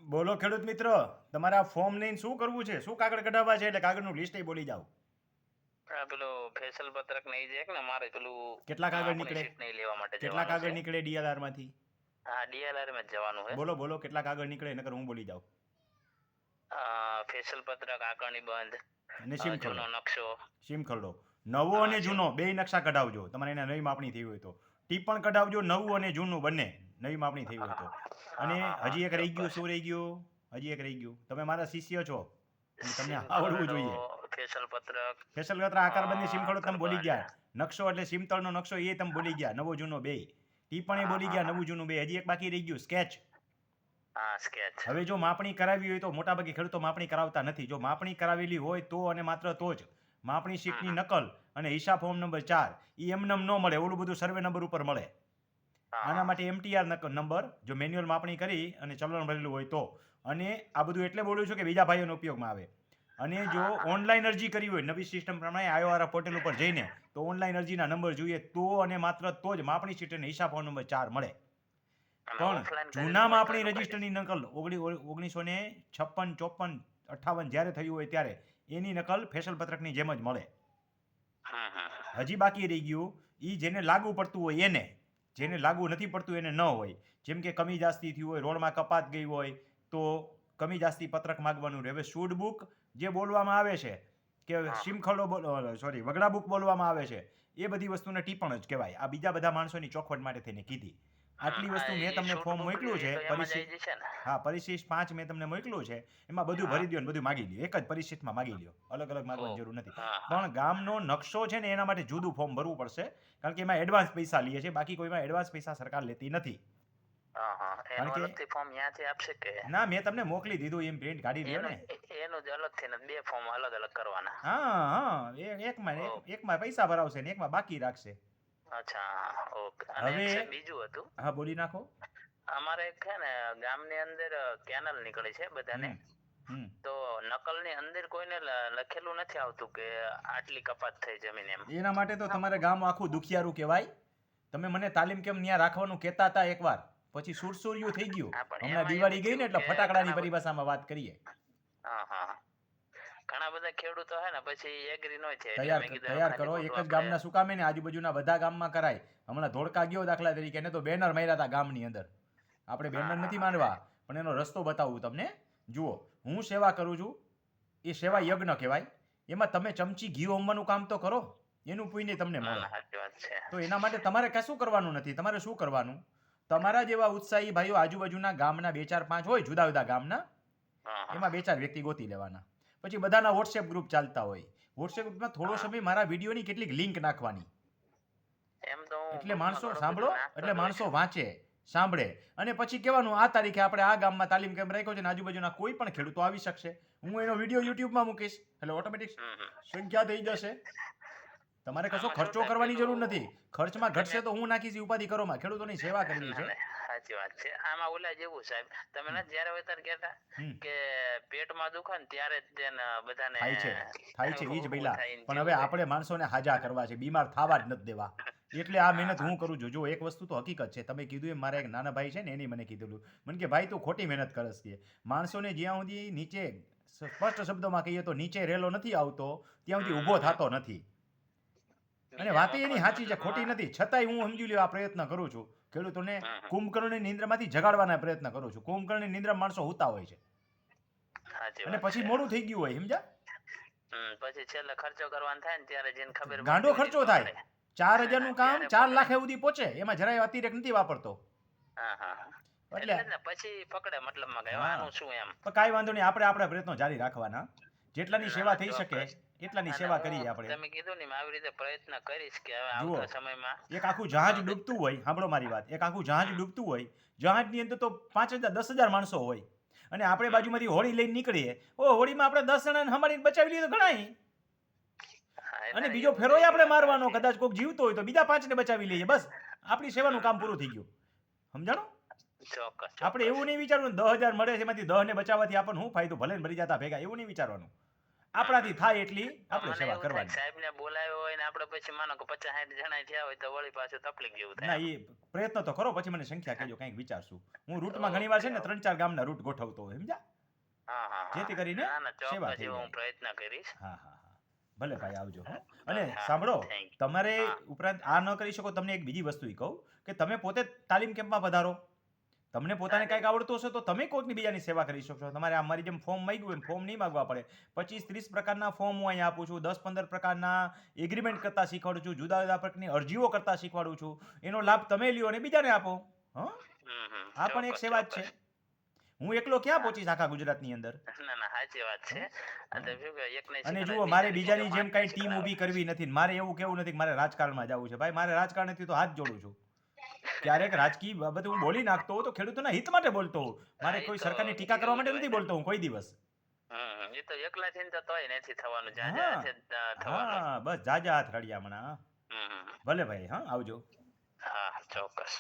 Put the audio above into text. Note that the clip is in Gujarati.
બોલો ખેડૂત મિત્ર, તમારે આ ફોર્મ લઈને શું કરવું છે? શું કાગળ કઢાવવા છે? એટલે કાગળનું લિસ્ટ બોલી જાઓ. પેલું ફેશલ પત્રક ને ઈ છે ને મારે પેલું કેટલા કાગળ આપણી નીકળે? સીટ નહીં લેવા માટે કેટલા જવાનું કાગળ છે. નીકળે ડીએલઆર માંથી? હા, ડીએલઆર માં જ જવાનું છે. બોલો કેટલા કાગળ નીકળે નકર હું બોલી જાઉં. ફેશલ પત્રક, આકારણી બંધ, અને સીમ ખરડો. જૂનો નકશો. સીમ ખરડો. નવો અને જૂનો બે નકશા કઢાવજો. તમારે એના નવી માપણી થઈ હોય તો. ટીપણ કઢાવજો નવું અને જૂનું બંને નવી માપણી થઈ હોય તો. અને હજી એક રહી ગયું. શું રહી ગયું? હજી એક રહી ગયું. તમે મારા શિષ્ય છો. તમને આવડવું જોઈએ. ફેશલ પત્રક, ફેશલ પત્ર આકારબંધી સીમ ખરડો તમે બોલી ગયા. નકશો એટલે સીમતળનો નકશો એ તમે બોલી ગયા. નવો જૂનો બે. ટીપણ એ બોલી ગયા. નવું જૂનું બે. હજી એક બાકી રહી ગયું. સ્કેચ. સ્કેચ. હવે જો માપણી કરાવી હોય તો મોટાભાગે ખેડૂતો માપણી કરાવતા નથી. જો માપણી કરાવેલી હોય તો અને માત્ર તો જ માપણી શીટની નકલ અને હિસાબ ફોર્મ નંબર 4 એ એમનેમ ન મળે. ઓલું બધું સર્વે નંબર ઉપર મળે. આના માટે એમટીઆર નંબર જો મેન્યુઅલ માપણી કરી અને ચલણ ભરેલું હોય તો. અને આ બધું એટલે બોલું છું કે બીજા ભાઈઓનો ઉપયોગમાં આવે. અને જો ઓનલાઈન અરજી કરી હોય નવી સિસ્ટમ પ્રમાણે આઈઓઆર પોર્ટલ ઉપર જઈને તો ઓનલાઈન અરજીના નંબર જોઈએ તો અને માત્ર તો જ માપણી શીટ અને હિસાબ ફોર્મ નંબર 4 મળે. પણ જૂના માપણી રજિસ્ટરની નકલ 1956, 54, 58 જ્યારે થયું હોય ત્યારે એની નકલ ફેશલ પત્રકની જેમ જ મળે. હજી બાકી રહી ગયું એ જેને લાગુ પડતું હોય એને. જેને લાગુ નથી પડતું એને ન હોય. જેમ કે કમી જાસ્તી થયું હોય, રોડમાં કપાત ગઈ હોય તો કમી જાસ્તી પત્રક માગવાનું રહે. હવે શૂડ બુક જે બોલવામાં આવે છે કે સીમખડો વગડા બુક બોલવામાં આવે છે એ બધી વસ્તુને ટીપણ જ કહેવાય. આ બીજા બધા માણસોની ચોખવટ માટે થઈને કીધી. આટલી વસ્તુ મેં તમને ફોર્મ મોકલ્યું છે. હા, પરિશિષ્ટ 5 મેં તમને મોકલ્યું છે. એમાં બધું ભરી દો ને બધું માગી લ્યો. એક જ પરિશિષ્ટમાં માગી લ્યો. અલગ અલગ માગવાની જરૂર નથી. પણ ગામનો નકશો છે ને એના માટે જુદું ફોર્મ ભરવું પડશે. કારણ કે એમાં એડવાન્સ પૈસા લઈએ છે. બાકી કોઈમાં એડવાન્સ પૈસા સરકાર લેતી નથી. કારણ કે ફોર્મ યાથી આપશે કે ના, મેં તમને મોકલી દીધું. એમ પ્રિન્ટ કાઢી લ્યો ને. એનું જ અલગથી ને બે ફોર્મ અલગ અલગ કરવાના. હા, એકમાં પૈસા ભરાવશે ને એકમાં બાકી રાખશે. અચ્છા, ઓકે. અને હવે બીજું હતું. હા, બોલી નાખો. અમારે એક છે ને ગામની અંદર કેનલ નીકળી છે બધાને. તો નકલની અંદર કોઈને લખેલું નથી આવતું કે આટલી કપાત થઈ જમીન એમ. એના માટે તો તમારે ગામ આખું દુખિયારું કહેવાય. તમે મને તાલીમ કેમ ન્યા રાખવાનું કહેતા હતા એકવાર, પછી સુરસુર્યું થઈ ગયું. હમણાં દિવાળી ગઈ ને એટલે ફટાકડાની પરિભાષામાં વાત કરીએ. ઘણા બધા ખેડૂતો હે ને પછી એગ્રી નો છે. તૈયાર કરો. એક જ ગામના શું કામે ને આજુબાજુના બધા ગામમાં કરાય. હમણાં ધોળકા ગયો દાખલા તરીકે એને તો બેનર માર્યા હતા ગામની અંદર. આપણે બેનર નથી માનવા પણ એનો રસ્તો બતાવું તમને. જુઓ, હું સેવા કરું છું એ સેવા યજ્ઞ કહેવાય. એમાં તમે ચમચી ઘી હોમવાનું કામ તો કરો, એનું પુણ્ય તમને મળે. તો એના માટે તમારે કશું કરવાનું નથી. તમારે શું કરવાનું, તમારા જેવા ઉત્સાહી ભાઈઓ આજુબાજુના ગામના 2, 4, 5 હોય જુદા જુદા ગામના, એમાં 2, 4 વ્યક્તિ ગોતી લેવાના. પછી બધાના વોટ્સએપ ગ્રુપ ચાલતા હોય. વોટ્સએપ ગ્રુપમાં થોડો સમય મારા વિડીયોની કેટલીક લિંક નાખવાની. એટલે માણસો સાંભળો, એટલે માણસો વાંચે, સાંભળે અને પછી કહેવાનું આ તારીખે આપણે આ ગામમાં તાલીમ કેમ્પ રાખ્યો છે અને આજુબાજુના કોઈ પણ ખેડૂતો આવી શકશે. હું એનો વિડીયો યુટ્યુબમાં મૂકીશ એટલે ઓટોમેટિક સંખ્યા થઈ જશે. તમારે કશો ખર્ચો કરવાની જરૂર નથી. ખર્ચમાં ઘટશે તો હું નાખીશ. ઉપાધિ કરો માં. ખેડૂતોની સેવા કરવી છે. સાચી વાત છે. આમાં ઓલા જેવું સાહેબ, તમે ને જ્યારે હોય ત્યારે કહેતા કે પેટમાં દુખે ને ત્યારે જ તેને બધાને થાય છે ઈ જ પહેલા. પણ હવે આપણે માણસોને હાજા કરવા છે, બીમાર થવા જ નથી દેવા. એટલે આ મહેનત હું કરું છું. જો એક વસ્તુ તો હકીકત છે, તમે કીધું એમ મારા એક નાના ભાઈ છે ને એની મને કીધેલું. મને કે ભાઈ તું ખોટી મહેનત કરસ કે માણસોને જ્યાં સુધી નીચે સ્પષ્ટ શબ્દોમાં કહીએ તો નીચે રેલો નથી આવતો ત્યાં સુધી ઊભો થતો નથી. અને વાત એની સાચી છે, ખોટી નથી. છતાંય હું સમજી લ્યો આ પ્રયત્ન કરું છું. ખેડૂતોને કુંભકર્ણની નિંદ્રામાંથી જગાડવાના પ્રયત્ન કરું છું. કુંભકર્ણની નિંદ્રા માણસો હોતા હોય છે અને પછી મોડું થઈ ગયું હોય. સમજ્યા? પછી છેલ્લે ખર્ચો કરવાનો થાય ને ત્યારે જેને ખબર ગાંડો ખર્ચો થાય. 4,000 નું કામ 4 લાખ સુધી પહોંચે. એમાં જરાય અતિરેક નથી વાપરતો. એટલે પછી પકડે મતલબમાં કહેવાનું શું એમ. પણ કાંઈ વાંધો નહીં. આપણે આપણા પ્રયત્નો જારી રાખવાના. જેટલાની સેવા થઈ શકે એટલાની સેવા કરીએ આપણે. તમે કીધું ને આવી રીતે પ્રયત્ન કરીશ કે હવે આવતા સમયમાં એક આખું જહાજ ડૂબતું હોય. સાંભળો મારી વાત. એક આખું જહાજ ડૂબતું હોય. જહાજની અંદર તો 5,000 10,000 માણસો હોય અને આપણે બાજુમાંથી હોળી લઈને નીકળીએ. હોળીમાં આપણે 10 જણાને સંભાળીને બચાવી લઈએ તો ઘણાય. અને બીજો ફેરોય આપણે મારવાનો. કદાચ કોઈક જીવતો હોય તો બીજા 5 ને બચાવી લઈએ. બસ આપણી સેવાનું કામ પૂરું થઈ ગયું. સમજાણું? આપણે એવું નહીં વિચારવાનું 10,000 મળે છે એમાંથી 10 ને બચાવવાથી આપણને શું ફાયદો, ભલે મરી જતા ભેગા, એવું નહીં વિચારવાનું. આપણાથી થાય એટલી આપણે મને સેવા એવું થાય કરવાની. સાહેબને બોલાવ્યો હોય ને આપણે પછી માનો કે 50-60 જણા થયા હોય તો વળી પાછું તકલીફ જેવું ના થાય. એ પ્રયત્ન તો કરો, પછી મને સંખ્યા કહેજો, કંઈક વિચારશું. હું રૂટમાં ઓકે, ઘણીવાર છે ને ઓકે. 3-4 ગામના રૂટ ગોઠવતો હોય, સમજ્યા? હા, હા, હા. જેથી કરીને ના, ના, સેવા ચોક્કસ થઈ એવો હું જાય. પ્રયત્ન કરીશ. હા હા હા, ભલે ભાઈ આવજો. હો અને હા, સાંભળો, થેન્ક યુ. તમારે હા, ઉપરાંત આ ન કરી શકો, તમને એક બીજી વસ્તુ ઈ કહું કે તમે પોતે તાલીમ કેમ્પમાં પધારો. તમને પોતાને તાલીમ. કંઈક આવડતું હશે તો તમે કોઈકની બીજાની સેવા કરી શકશો. તમારે આ મારી જેમ ફોર્મ માંગ્યું એમ ફોર્મ નહીં માંગવા પડે. 25-30 પ્રકારના ફોર્મ હું અહીંયા આપું છું, 10-15 પ્રકારના એગ્રીમેન્ટ કરતા શીખવાડું છું, જુદા જુદા પ્રકારની અરજીઓ કરતા શીખવાડું છું. એનો લાભ તમે લ્યો અને બીજાને આપો. હં, આ પણ એક ચોક્કસ, સેવા જ છે. ચોક્કસ. હું એકલો ક્યાં હા. પહોંચીશ આખા ગુજરાતની અંદર? ના, ના, સાચી વાત છે. આ તો હં. શું કે એકને અને શીખવાડે જુઓ, મારે બીજાને બીજો બીજાની જેમ માણસ કાંઈ ટીમ શીખવાડે. ઊભી કરવી નથી. મારે એવું કેવું નથી કે મારે રાજકારણમાં જવું છે. ભાઈ, મારે રાજકારણ નથી તો હાથ જોડું છું. ક્યારેક રાજકીય બાબતે હું બોલી નાખતો હોઉં તો ખેડૂતોના હિત માટે બોલતો હોઉં. હા, મારે એ કોઈ તો સરકારની ટીકા કરવા એવું જ માટે હોય નથી ને. બોલતો હું કોઈ દિવસ. એ તો એકલા થઈને તો તોય નથી થવાનું, જાજા હા હાથે થવાનું. હા, બસ જાજા હાથ રળિયામણા. હમ. ભલે ભાઈ, હા આવજો. હા, ચોક્કસ.